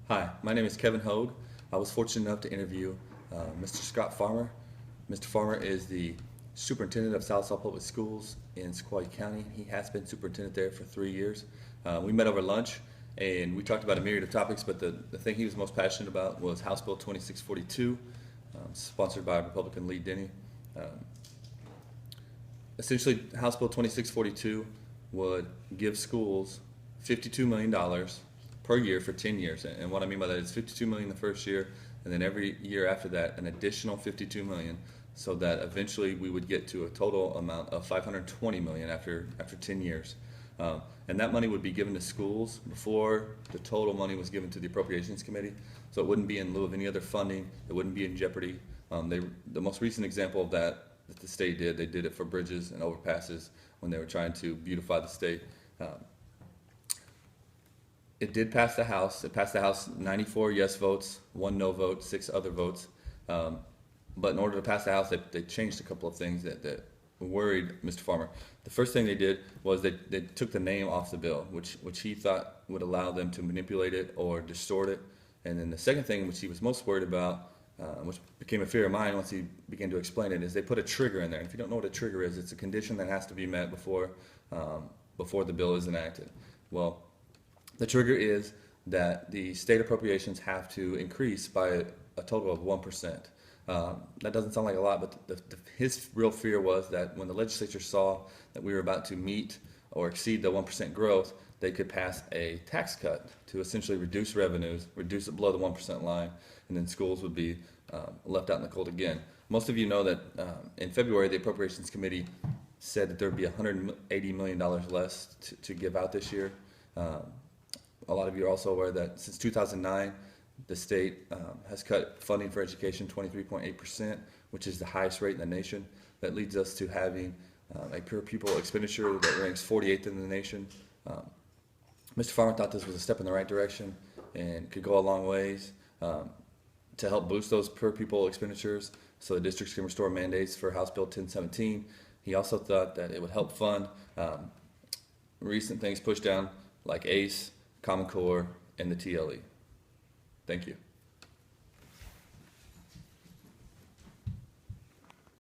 Hi, my name is Kevin Hogue. I was fortunate enough to interview Mr. Scott Farmer. Mr. Farmer is the superintendent of South Public Schools in Sequoia County. He has been superintendent there for 3 years. We met over lunch and we talked about a myriad of topics, but the thing he was most passionate about was House Bill 2642, sponsored by Republican Lee Denny. Essentially, House Bill 2642 would give schools $52 million per year for 10 years. And what I mean by that is $52 million the first year, and then every year after that, an additional $52 million, so that eventually we would get to a total amount of $520 million after 10 years. And that money would be given to schools before the total money was given to the Appropriations Committee. So it wouldn't be in lieu of any other funding. It wouldn't be in jeopardy. The most recent example of that the state did, they did it for bridges and overpasses when they were trying to beautify the state. It did pass the House. It passed the House 94 yes votes, 1 no vote, 6 other votes. But in order to pass the House, they changed a couple of things that worried Mr. Farmer. The first thing they did was they took the name off the bill, which he thought would allow them to manipulate it or distort it. And then the second thing, which he was most worried about, which became a fear of mine once he began to explain it, is they put a trigger in there. And if you don't know what a trigger is, it's a condition that has to be met before the bill is enacted. Well, the trigger is that the state appropriations have to increase by a total of 1%. That doesn't sound like a lot, but his real fear was that when the legislature saw that we were about to meet or exceed the 1% growth, they could pass a tax cut to essentially reduce revenues, reduce it below the 1% line, and then schools would be left out in the cold again. Most of you know that in February, the Appropriations Committee said that there would be $180 million less to give out this year. A lot of you are also aware that since 2009, the state has cut funding for education 23.8%, which is the highest rate in the nation. That leads us to having a per pupil expenditure that ranks 48th in the nation. Mr. Farmer thought this was a step in the right direction and could go a long ways to help boost those per pupil expenditures so the districts can restore mandates for House Bill 1017. He also thought that it would help fund recent things pushed down like ACE, Common Core, and the TLE. Thank you.